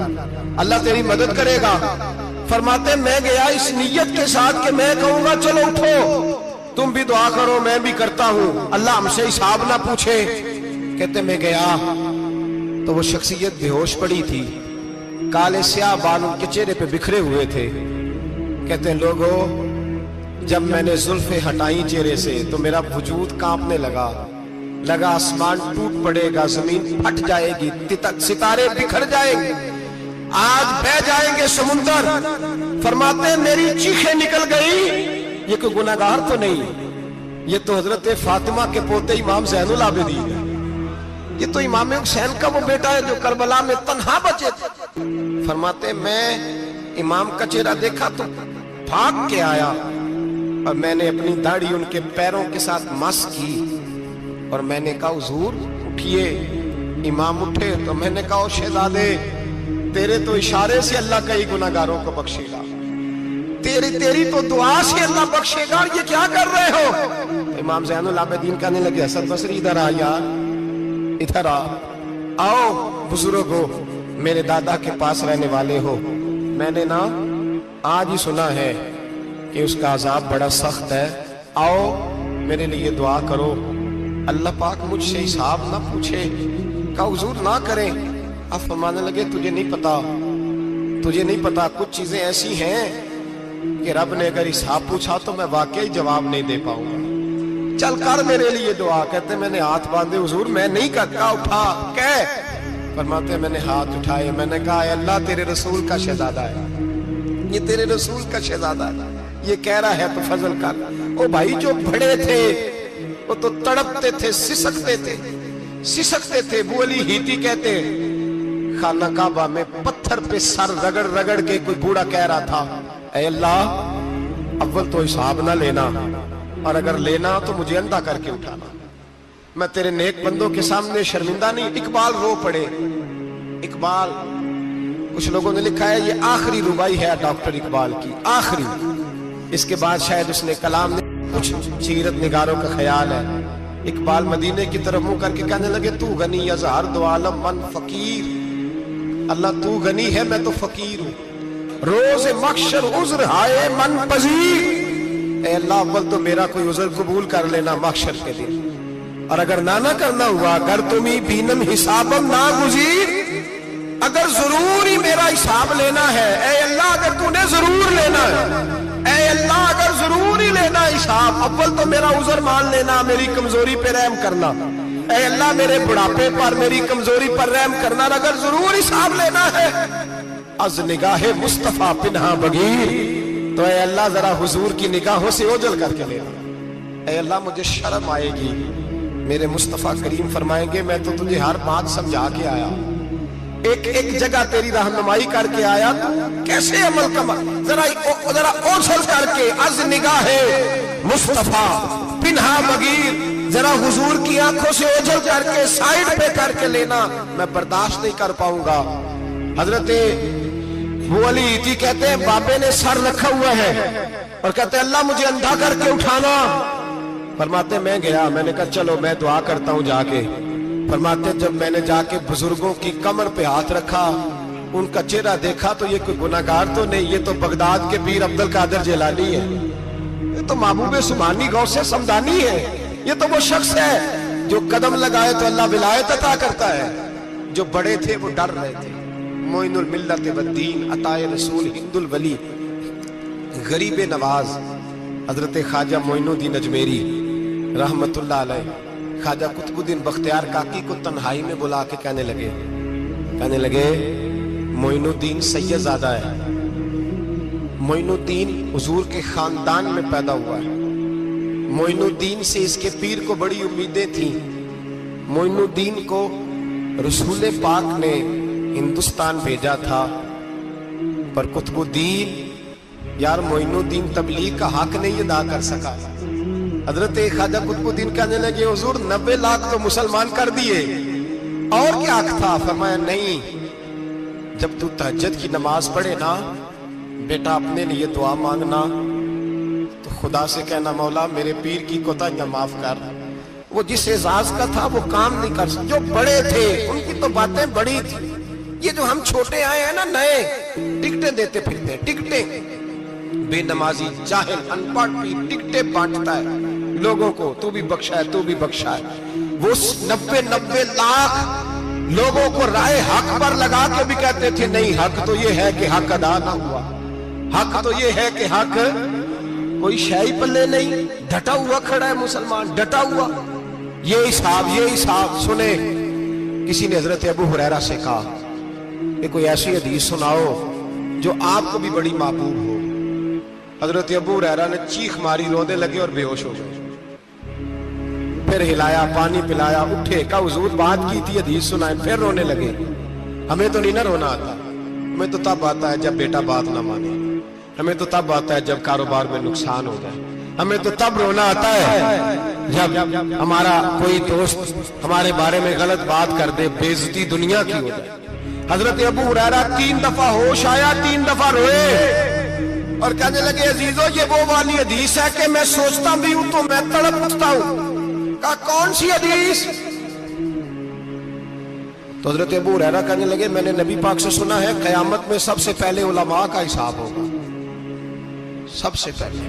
اللہ تیری مدد کرے گا. فرماتے میں گیا اس نیت کے ساتھ کہ میں کہوں گا چلو اٹھو تم بھی دعا کرو, میں بھی کرتا ہوں, اللہ ہم سے حساب نہ پوچھے. کہتے میں گیا تو وہ شخصیت بے ہوش پڑی تھی, کالے سیاہ بال ان کے چہرے پہ بکھرے ہوئے تھے. کہتے ہیں لوگوں جب میں نے زلفیں ہٹائیں چہرے سے تو میرا وجود کانپنے لگا آسمان ٹوٹ پڑے گا, زمین پھٹ جائے گی, ستارے بکھر جائیں گے, آج بہ جائیں گے سمندر. فرماتے ہیں میری چیخیں نکل گئی. یہ کوئی گناہگار تو نہیں, یہ تو حضرت فاطمہ کے پوتے امام زین العابدین ہے, یہ تو امام حسین کا وہ بیٹا ہے جو کربلا میں تنہا بچے تھے. فرماتے میں امام کا چہرہ دیکھا تو بھاگ کے آیا اور میں نے اپنی داڑھی ان کے پیروں کے ساتھ مس کی اور میں نے کہا حضور اٹھیے. امام اٹھے تو میں نے کہا شہزادے تیرے تو اشارے سے اللہ کئی گناہگاروں کو بخشے گا, تیری تو دعا سے اللہ بخشے گا, یہ کیا کر رہے ہو. امام زین العابدین کہنے لگے حسن بصری ادھر آ یار, ادھر آؤ بزرگو, میرے دادا کے پاس رہنے والے ہو, میں نے آج ہی سنا ہے کہ اس کا عذاب بڑا سخت ہے, آؤ میرے لیے دعا کرو، اللہ پاک مجھ سے حساب نہ پوچھے، کہا حضور نہ کریں۔ اب فرمانے لگے تجھے نہیں پتا کچھ چیزیں ایسی ہیں کہ رب نے اگر حساب پوچھا تو میں واقعی جواب نہیں دے پاؤں گا، چل کر میرے لیے دعا۔ کہتے میں نے ہاتھ باندھے، حضور میں نہیں کرتا، اٹھا کہہ۔ فرماتے میں نے ہاتھ اٹھائے، میں نے کہا اے اللہ تیرے رسول کا شہزادہ ہے، یہ تیرے رسول کا شہزادہ ہے، یہ کہہ رہا ہے تو فضل کر۔ او بھائی جو بڑے تھے وہ تو تڑپتے تھے، سسکتے تھے۔ ابو علی ہیتی کہتے خانہ کعبہ میں پتھر پہ سر رگڑ رگڑ کے کوئی بوڑھا کہہ رہا تھا اے اللہ اول تو حساب نہ لینا، اور اگر لینا تو مجھے اندھا کر کے اٹھانا، میں تیرے نیک بندوں کے سامنے شرمندہ نہیں۔ اقبال رو پڑے، اقبال کچھ لوگوں نے لکھا ہے یہ آخری ربائی ہے ڈاکٹر اقبال کی، آخری، اس کے بعد شاید اس نے کلام نہیں، کچھ سیرت نگاروں کا خیال ہے۔ اقبال مدینے کی طرف منہ کر کے کہنے لگے تو غنی ازہر دو عالم من فقیر، اللہ تو غنی ہے میں تو فقیر ہوں، روز محشر عذر ہائے من پذیر، اے اللہ اول تو میرا کوئی عذر قبول کر لینا محشر کے دن، اور اگر نہ کرنا ہوا اگر تمہیں بینم حسابم نہ گزیر، اگر ضرور ہی میرا حساب لینا ہے، اے اللہ اگر تو نے ضرور لینا ہے، اے اللہ اگر ضرور ہی لینا حساب، اول تو میرا عذر مان لینا، میری کمزوری پہ رحم کرنا، اے اللہ میرے بڑھاپے پر میری کمزوری پر رحم کرنا، اگر ضرور حساب لینا ہے از نگاہ مصطفیٰ پنہا بغیر، تو اے اللہ ذرا حضور کی نگاہوں سے اوجھل کر کے لینا، اے اللہ مجھے شرم آئے گی۔ میرے مصطفیٰ کریم فرمائیں گے میں تو تجھے ہر بات سمجھا کے آیا، ایک جگہ تیری رہنمائی کر کے آیا، تو کیسے عمل کما، ذرا اوجھل کر کے از نگاہ مصطفیٰ پنہا بغیر، ذرا حضور کی آنکھوں سے اوجھل کر کے سائیڈ پہ کر کے لینا، میں برداشت نہیں کر پاؤں گا۔ حضرت ابو علی ہیتی کہتے ہیں بابے نے سر رکھا ہوا ہے اور کہتے ہیں اللہ مجھے اندھا کر کے اٹھانا۔ فرماتے میں گیا، میں نے کہا چلو میں دعا کرتا ہوں جا کے۔ فرماتے جب میں نے جا کے بزرگوں کی کمر پہ ہاتھ رکھا، ان کا چہرہ دیکھا تو یہ کوئی گناہگار تو نہیں، یہ تو بغداد کے پیر عبد القادر جیلانی ہے، یہ تو محبوب سبحانی غوث سمدانی ہے، یہ تو وہ شخص ہے جو قدم لگائے تو اللہ ولایت عطا کرتا ہے۔ جو بڑے تھے وہ ڈر رہے تھے، معین الملت والدین عطائے رسول ہند الولی غریب نواز حضرت خواجہ معین الدین اجمیری رحمت اللہ علیہ، خواجہ قطب الدین بختیار کاکی کو تنہائی میں بلا کے کہنے لگے معین الدین سید زادہ ہے، معین الدین حضور کے خاندان میں پیدا ہوا ہے، معین الدین سے اس کے پیر کو بڑی امیدیں تھیں، معین الدین کو رسول پاک نے ہندوستان بھیجا تھا، پر قطب الدین یار معین الدین تبلیغ کا حق نہیں ادا کر سکا۔ حضرت خواجہ قطب الدین کہنے لگے حضور 90 لاکھ تو مسلمان کر دیے، اور کیا حق تھا؟ فرمایا نہیں، جب تو تہجد کی نماز پڑھے نا بیٹا اپنے لیے دعا مانگنا تو خدا سے کہنا مولا میرے پیر کی کوتاہیاں معاف کر، وہ جس اعزاز کا تھا وہ کام نہیں کر سکتا، جو بڑے تھے ان کی تو باتیں بڑی تھی، یہ جو ہم چھوٹے آئے ہیں نا نئے ٹکٹیں دیتے پھرتے، ٹکٹیں، بے نمازی جاہل ان پڑھ بھی ٹکٹیں بانٹتا ہے لوگوں کو، تو بھی بخشا ہے تو بھی بخشا ہے۔ وہ 90 لاکھ لوگوں کو رائے حق پر لگا کے بھی کہتے تھے نہیں حق تو یہ ہے کہ حق ادا نہ ہوا، حق تو یہ ہے کہ حق، کوئی شے پلے نہیں، ڈٹا ہوا کھڑا ہے مسلمان، ڈٹا ہوا۔ یہ حساب سنے، کسی نے حضرت ابو ہریرہ سے کہا کہ کوئی ایسی حدیث سناؤ جو آپ کو بھی بڑی محبوب ہو۔ حضرت ابو ہریرہ نے چیخ ماری، رونے لگے اور بے ہوش ہو گئے، پھر ہلایا پانی پلایا، اٹھے، کہا حضور بات کی تھی حدیث سنائیں، پھر رونے لگے۔ ہمیں تو نہیں نہ رونا آتا، ہمیں تو تب آتا ہے جب بیٹا بات نہ مانے، ہمیں تو تب آتا ہے جب کاروبار میں نقصان ہو جائے، ہمیں تو تب رونا آتا ہے جب ہمارا کوئی دوست ہمارے بارے میں غلط بات کر دے، بے عزتی دنیا کی ہو جائے۔ حضرت ابو ہریرہ 3 دفعہ ہوش آیا، 3 دفعہ روئے اور کہنے لگے عزیزو یہ وہ والی حدیث ہے کہ میں سوچتا بھی ہوں تو میں تڑپ اٹھتا ہوں۔ کہا کون سی حدیث؟ تو حضرت ابو ہریرہ کہنے لگے میں نے نبی پاک سے سنا ہے قیامت میں سب سے پہلے علماء کا حساب ہوگا، سب سے پہلے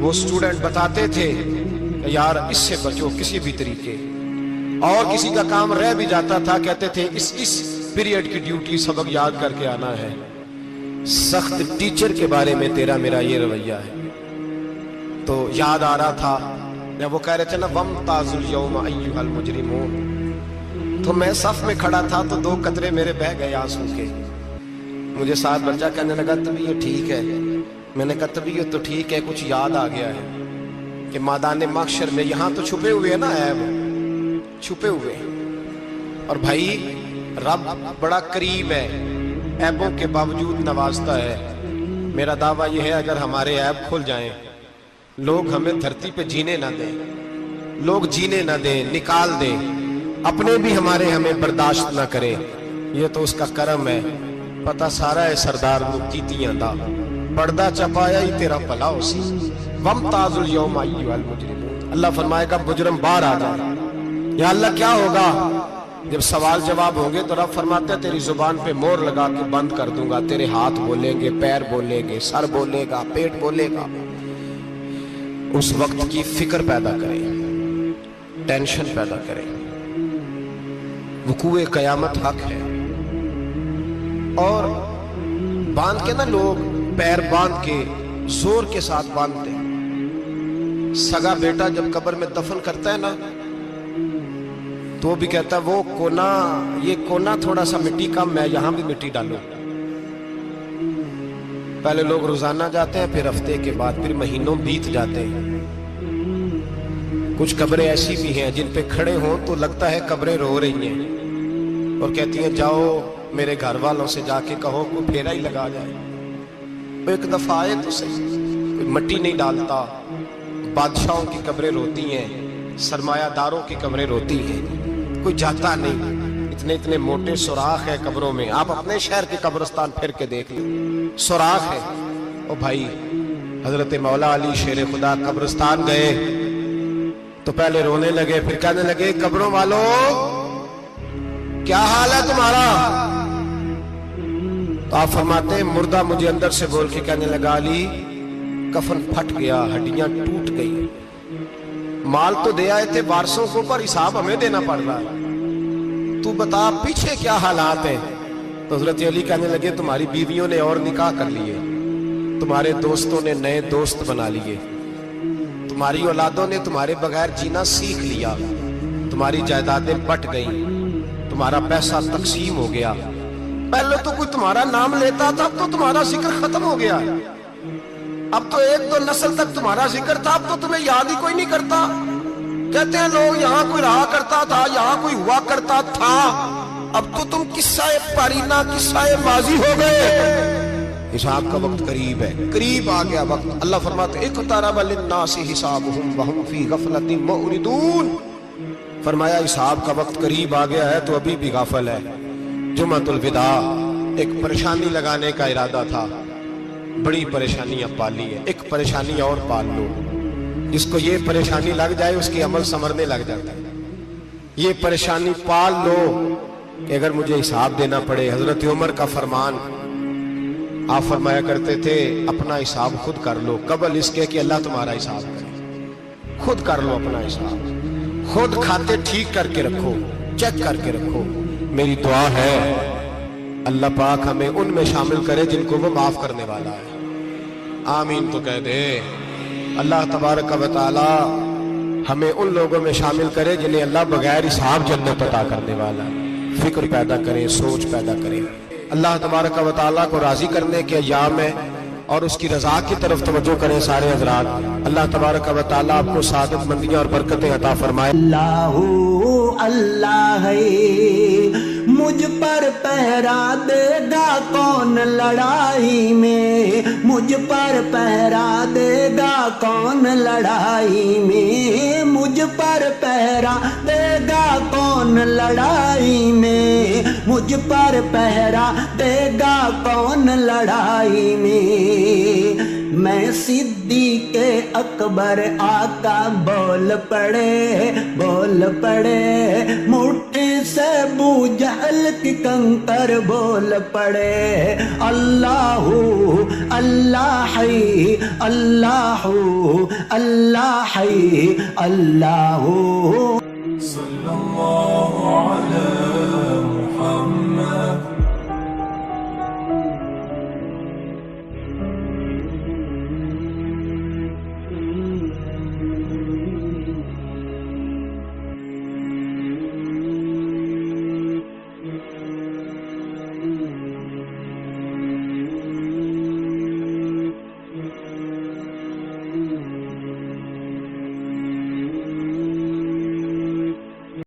وہ اسٹوڈنٹ بتاتے تھے کہ یار اس سے بچو کسی بھی طریقے، اور کسی کا کام رہ بھی جاتا تھا کہتے تھے اس پیریڈ کی ڈیوٹی سبق یاد کر کے آنا ہے۔ سخت ٹیچر کے بارے میں تیرا میرا یہ رویہ ہے۔ تو یاد آ رہا تھا جب وہ کہہ رہے تھے نا وَامْتَازُوا الْيَوْمَ أَيُّهَا الْمُجْرِمُونَ، تو میں صف میں کھڑا تھا تو 2 قطرے میرے بہہ گئے آنسو کے۔ مجھے ساتھ بچہ کہنے لگا طبیعت ٹھیک ہے، میں نے کہا طبیعت تو ٹھیک ہے، کچھ یاد آ گیا ہے کہ میدان محشر میں یہاں تو چھپے ہوئے ہیں نا عیب، چھپے ہوئے، اور بھائی رب بڑا قریب ہے، عیبوں کے باوجود نوازتا ہے۔ میرا دعویٰ یہ ہے اگر ہمارے عیب کھل جائیں، لوگ ہمیں دھرتی پہ جینے نہ دیں، لوگ جینے نہ دیں، نکال دیں، اپنے بھی ہمیں برداشت نہ کریں، یہ تو اس کا کرم ہے۔ پتہ سارا ہے سردار نو کیتیاں دا، پردہ چپایا ہی تیرا بھلا ہو سی۔ وَامْتَازُوا الْيَوْمَ أَيُّهَا الْمُجْرِمُونَ، اللہ فرمائے گا مجرم باہر آ جائے۔ یا اللہ کیا ہوگا؟ جب سوال جواب ہوں گے تو رب فرماتے ہیں تیری زبان پہ مور لگا کے بند کر دوں گا، تیرے ہاتھ بولیں گے، پیر بولیں گے، سر بولے گا، پیٹ بولے گا۔ اس وقت کی فکر پیدا کریں، ٹینشن پیدا کریں، وقوع قیامت حق ہے۔ اور باندھ کے نا لوگ پیر باندھ کے زور کے ساتھ باندھتے ہیں۔ سگا بیٹا جب قبر میں دفن کرتا ہے نا تو وہ بھی کہتا ہے وہ کونا، یہ کونا تھوڑا سا مٹی کم ہے، یہاں بھی مٹی ڈالو۔ پہلے لوگ روزانہ جاتے ہیں، پھر ہفتے کے بعد، پھر مہینوں بیت جاتے ہیں۔ کچھ قبریں ایسی بھی ہیں جن پہ کھڑے ہوں تو لگتا ہے قبریں رو رہی ہیں اور کہتی ہیں جاؤ میرے گھر والوں سے جا کے کہو کوئی پھیرا ہی لگا جائے، ایک دفعہ آئے تو صحیح۔ کوئی مٹی نہیں ڈالتا، بادشاہوں کی قبریں روتی ہیں، سرمایہ داروں کی قبریں روتی ہیں، کوئی جاتا نہیں۔ اتنے موٹے سوراخ ہے قبروں میں، آپ اپنے شہر کے قبرستان پھر کے دیکھ لیں، سوراخ ہے۔ او بھائی حضرت مولا علی شیر خدا قبرستان گئے تو پہلے رونے لگے، پھر کہنے لگے قبروں والوں کیا حال ہے تمہارا؟ تو آپ فرماتے ہیں مردہ مجھے اندر سے بول کے کہنے لگا علی کفن پھٹ گیا، ہڈیاں ٹوٹ گئی، مال تو دے آئے تھے وارثوں کو پر حساب ہمیں دینا پڑ رہا ہے، تو بتا پیچھے کیا حالات ہیں؟ تو حضرت علی کہنے لگے تمہاری بیویوں نے اور نکاح کر لیے، تمہارے دوستوں نے نئے دوست بنا لیے، تمہاری اولادوں نے تمہارے بغیر جینا سیکھ لیا، تمہاری جائیدادیں بٹ گئیں، تمہارا پیسہ تقسیم ہو گیا۔ پہلے تو کوئی تمہارا نام لیتا تھا، اب تو تمہارا ذکر ختم ہو گیا، اب تو 1-2 نسل تک تمہارا ذکر تھا، اب تو تمہیں یاد ہی کوئی نہیں کرتا۔ کہتے ہیں لوگ یہاں کوئی رہا کرتا تھا، یہاں کوئی ہوا کرتا تھا، اب تو تم قصہ پارینہ، قصہ ماضی ہو گئے۔ حساب کا وقت قریب ہے، قریب آ گیا وقت۔ اللہ فرماتے ہیں اقترب للناس حسابهم وهم فی غفلۃ معرضون، فرمایا حساب کا وقت قریب آ گیا ہے تو ابھی بھی غافل ہے۔ جمعۃ الوداع ایک پریشانی لگانے کا ارادہ تھا، بڑی پریشانیاں پالی ہے، ایک پریشانی اور پال لو، جس کو یہ پریشانی لگ جائے اس کی عمل سمرنے لگ جاتا ہے۔ یہ پریشانی پال لو کہ اگر مجھے حساب دینا پڑے۔ حضرت عمر کا فرمان، آپ فرمایا کرتے تھے اپنا حساب خود کر لو قبل اس کے کہ اللہ تمہارا حساب کرے۔ خود کر لو اپنا حساب، خود کھاتے ٹھیک کر کے رکھو، چیک کر کے رکھو۔ میری دعا ہے اللہ پاک ہمیں ان میں شامل کرے جن کو وہ معاف کرنے والا ہے، آمین تو کہہ دے۔ اللہ تبارک و تعالی ہمیں ان لوگوں میں شامل کرے جنہیں اللہ بغیر حساب جنت عطا کرنے والا ہے۔ فکر پیدا کریں، سوچ پیدا کریں، اللہ تبارک و تعالیٰ کو راضی کرنے کے ایام ہے اور اس کی رضا کی طرف توجہ کریں سارے حضرات۔ اللہ تبارک و تعالیٰ آپ کو سعادت مندیاں اور برکتیں عطا فرمائے۔ اللہ اللہ مجھ پر پہرا دے گا کون لڑائی میں، مجھ پر پہرا دے گا کون لڑائی میں، مجھ پر پہرا دے گا کون لڑائی میں، مجھ پر پہرا دے گا کون لڑائی میں میں صدیق اکبر آقا بول پڑے مٹھی سے ابو جہل کی کنکر بول پڑے اللہ اللہ حی اللہ اللہ حی اللہ صلی اللہ